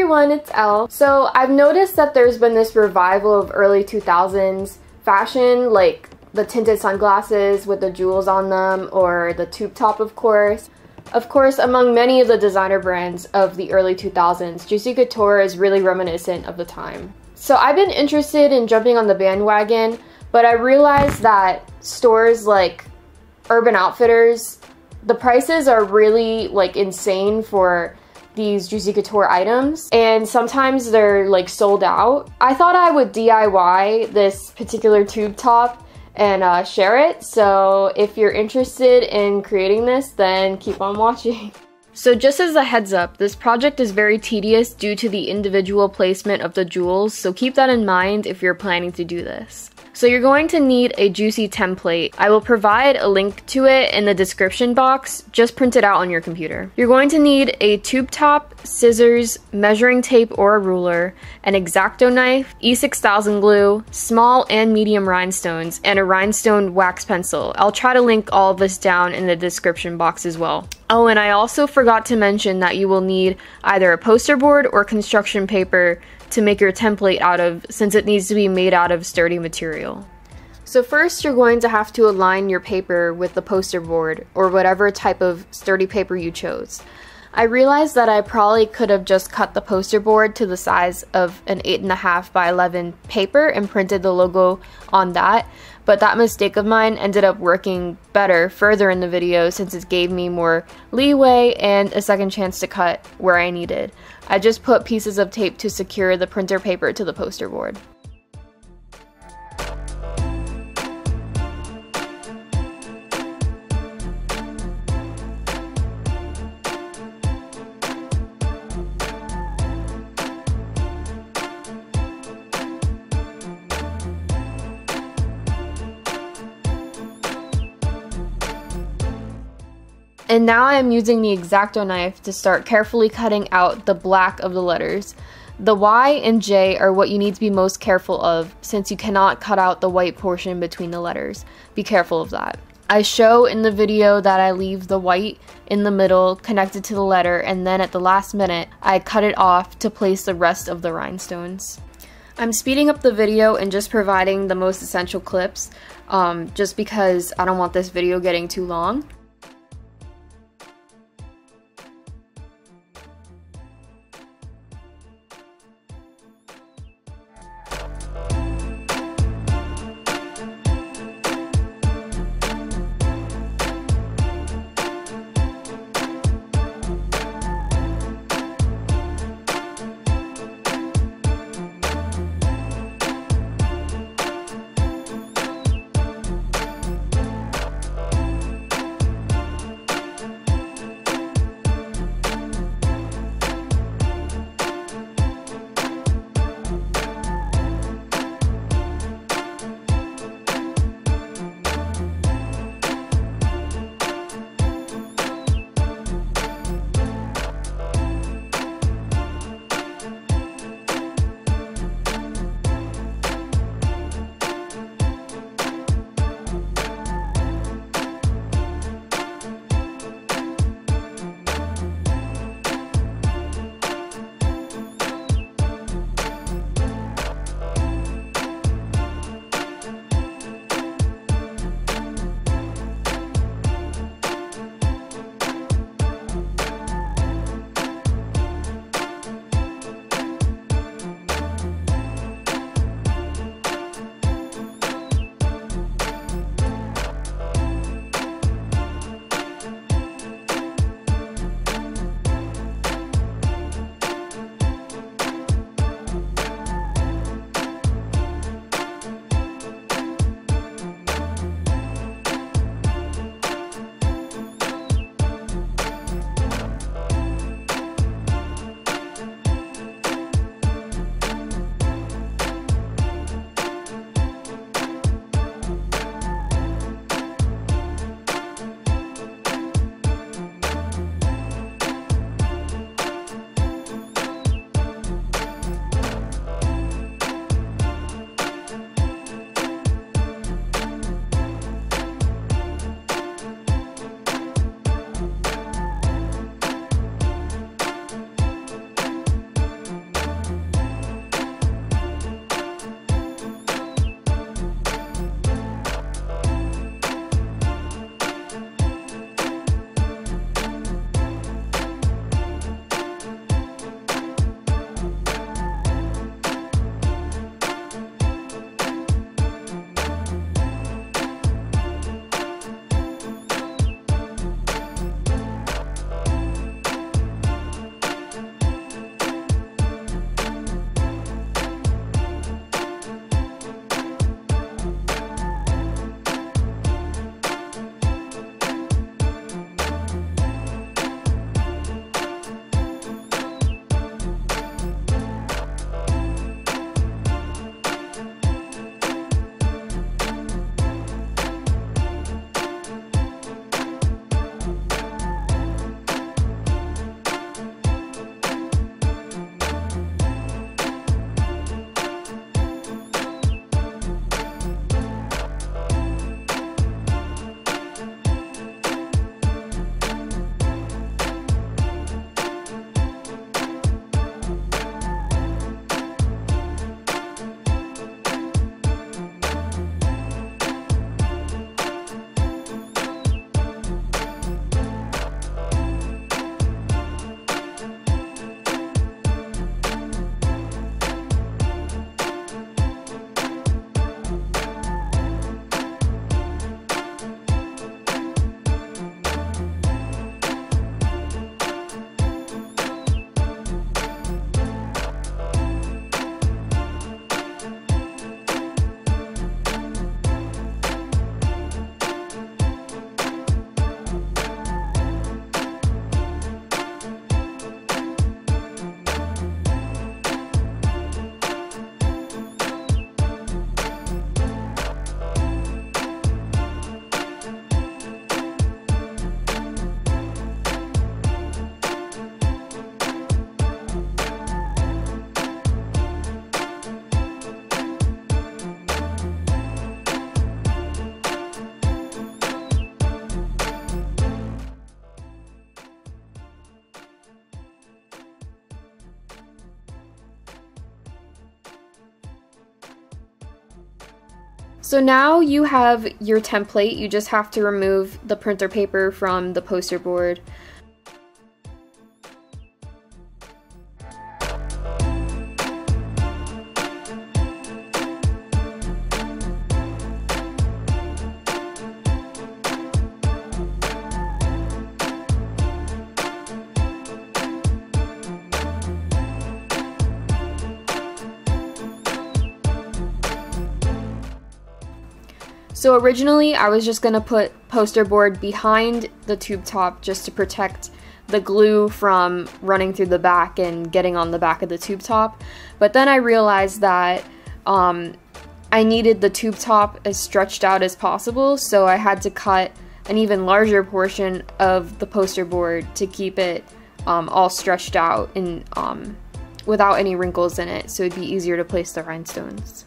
everyone, it's Elle. So I've noticed that there's been this revival of early 2000s fashion, like the tinted sunglasses with the jewels on them, or the tube top, of course. Of course, among many of the designer brands of the early 2000s, Juicy Couture is really reminiscent of the time. So I've been interested in jumping on the bandwagon, but I realized that stores like Urban Outfitters, the prices are really like insane for these Juicy Couture items, and sometimes they're like sold out. I thought I would DIY this particular tube top and share it, so if you're interested in creating this, then keep on watching. So just as a heads up, this project is very tedious due to the individual placement of the jewels, so keep that in mind if you're planning to do this. So you're going to need a Juicy template. I will provide a link to it in the description box. Just print it out on your computer. You're going to need a tube top, scissors, measuring tape or a ruler, an X-OXO knife, E6000 glue, small and medium rhinestones, and a rhinestone wax pencil. I'll try to link all of this down in the description box as well. Oh, and I also forgot to mention that you will need either a poster board or construction paper to make your template out of, since it needs to be made out of sturdy material. So first you're going to have to align your paper with the poster board or whatever type of sturdy paper you chose. I realized that I probably could have just cut the poster board to the size of an 8.5 by 11 paper and printed the logo on that, but that mistake of mine ended up working better further in the video since it gave me more leeway and a second chance to cut where I needed. I just put pieces of tape to secure the printer paper to the poster board. And now I am using the X-OXO knife to start carefully cutting out the black of the letters. The Y and J are what you need to be most careful of since you cannot cut out the white portion between the letters. Be careful of that. I show in the video that I leave the white in the middle connected to the letter, and then at the last minute I cut it off to place the rest of the rhinestones. I'm speeding up the video and just providing the most essential clips just because I don't want this video getting too long. So now you have your template, you just have to remove the printer paper from the poster board. So originally I was just going to put poster board behind the tube top just to protect the glue from running through the back and getting on the back of the tube top. But then I realized that I needed the tube top as stretched out as possible, so I had to cut an even larger portion of the poster board to keep it all stretched out and without any wrinkles in it, so it'd be easier to place the rhinestones.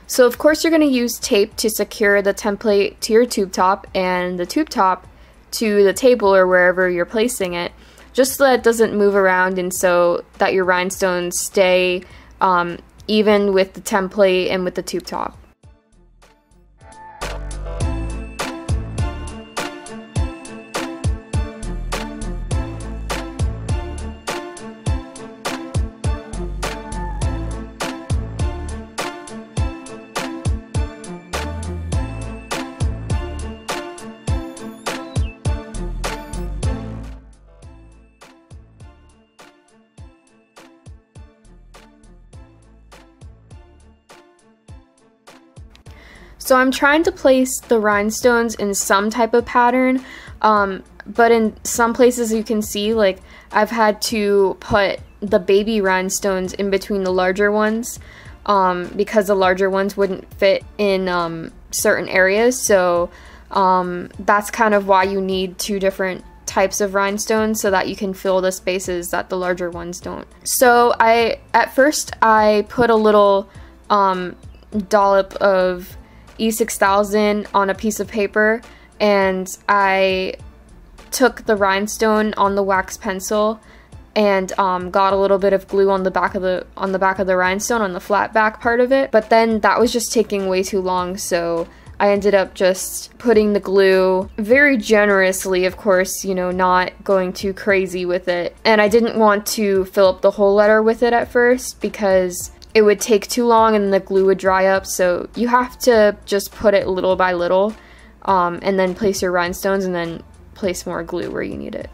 So of course you're going to use tape to secure the template to your tube top and the tube top to the table or wherever you're placing it, just so that it doesn't move around and so that your rhinestones stay even with the template and with the tube top. So I'm trying to place the rhinestones in some type of pattern, but in some places you can see, like, I've had to put the baby rhinestones in between the larger ones because the larger ones wouldn't fit in certain areas. So that's kind of why you need two different types of rhinestones so that you can fill the spaces that the larger ones don't. So at first I put a little dollop of E6000 on a piece of paper, and I took the rhinestone on the wax pencil and got a little bit of glue on the back of the rhinestone, on the flat back part of it. But then that was just taking way too long, so I ended up just putting the glue very generously, of course, you know, not going too crazy with it. And I didn't want to fill up the whole letter with it at first because it would take too long and the glue would dry up, so you have to just put it little by little and then place your rhinestones and then place more glue where you need it.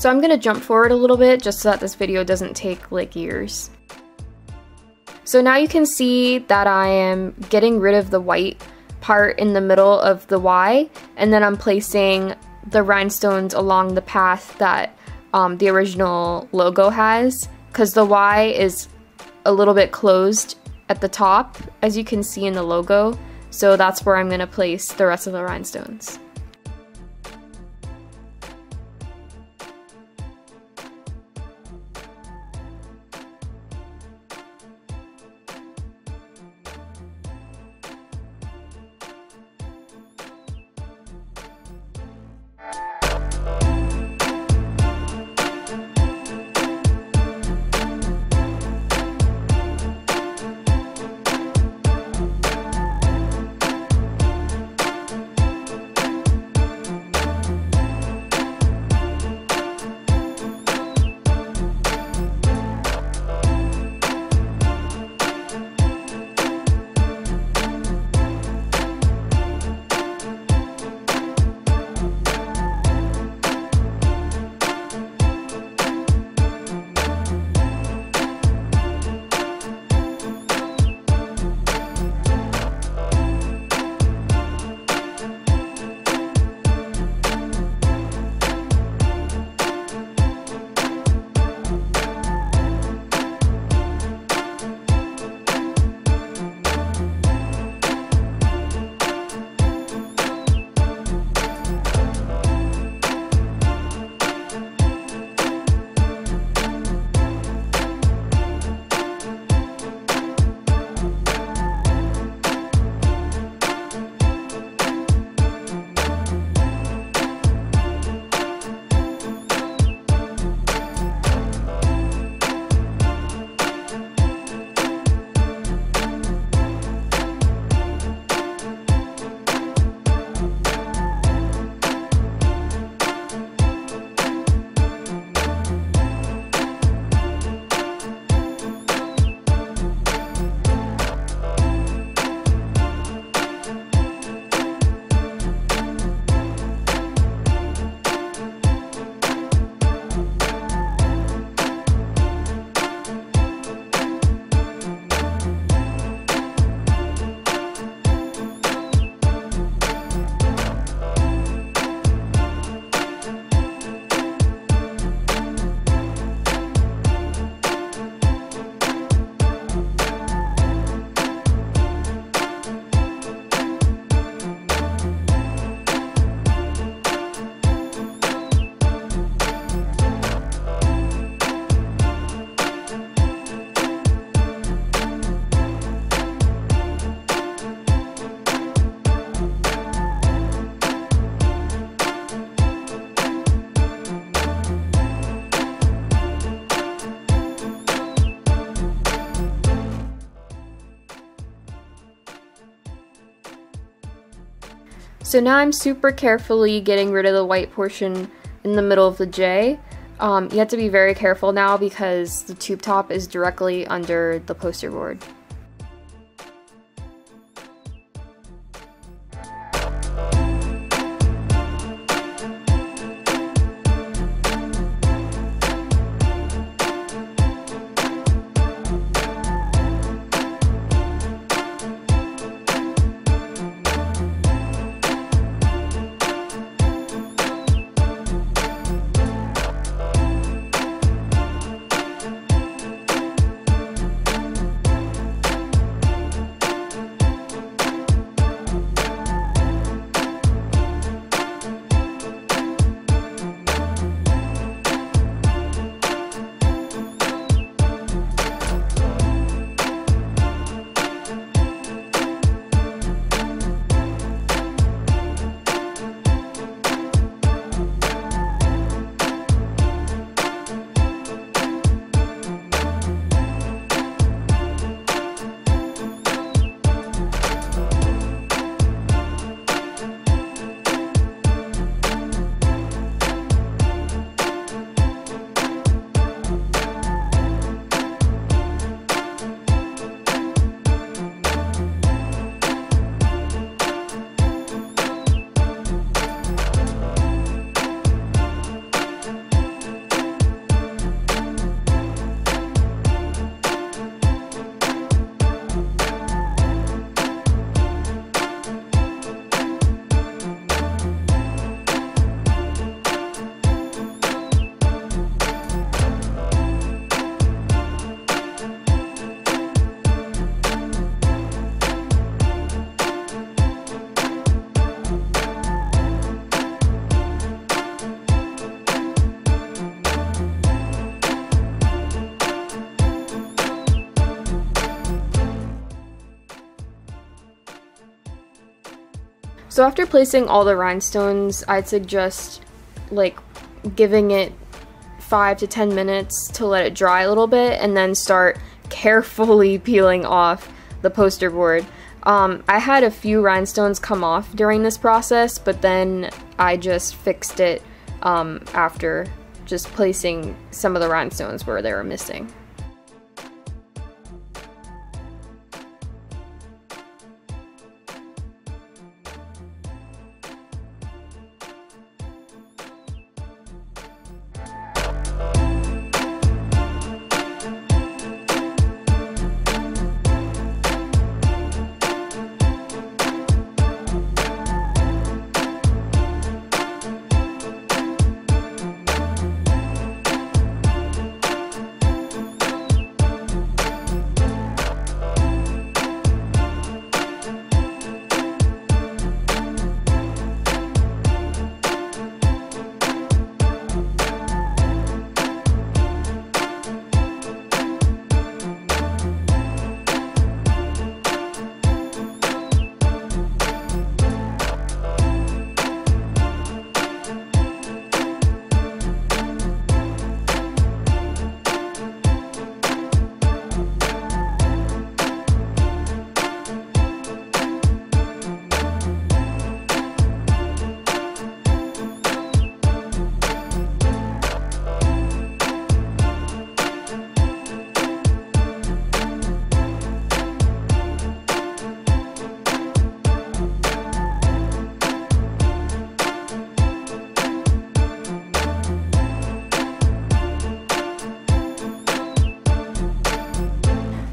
So I'm gonna jump forward a little bit just so that this video doesn't take like years. So now you can see that I am getting rid of the white part in the middle of the Y, and then I'm placing the rhinestones along the path that the original logo has, because the Y is a little bit closed at the top, as you can see in the logo, so that's where I'm going to place the rest of the rhinestones. So now I'm super carefully getting rid of the white portion in the middle of the J. You have to be very careful now because the tube top is directly under the poster board. So after placing all the rhinestones, I'd suggest like giving it 5 to 10 minutes to let it dry a little bit and then start carefully peeling off the poster board. I had a few rhinestones come off during this process, but then I just fixed it after just placing some of the rhinestones where they were missing.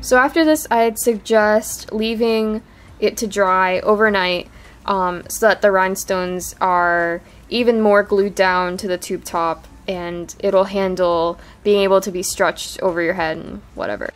So after this, I'd suggest leaving it to dry overnight so that the rhinestones are even more glued down to the tube top and it'll handle being able to be stretched over your head and whatever.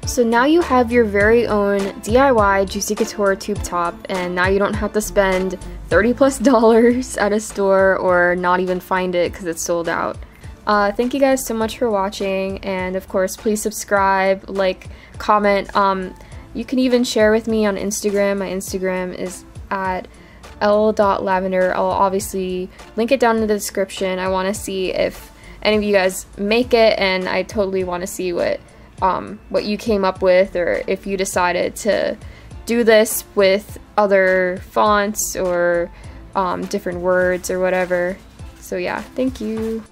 So now you have your very own DIY Juicy Couture tube top, and now you don't have to spend $30+ at a store or not even find it because it's sold out. Thank you guys so much for watching, and of course please subscribe, like, comment. You can even share with me on Instagram. My Instagram is at L.Lavender. I'll obviously link it down in the description. I want to see if any of you guys make it, and I totally want to see what you came up with, or if you decided to do this with other fonts or different words or whatever. So yeah, thank you.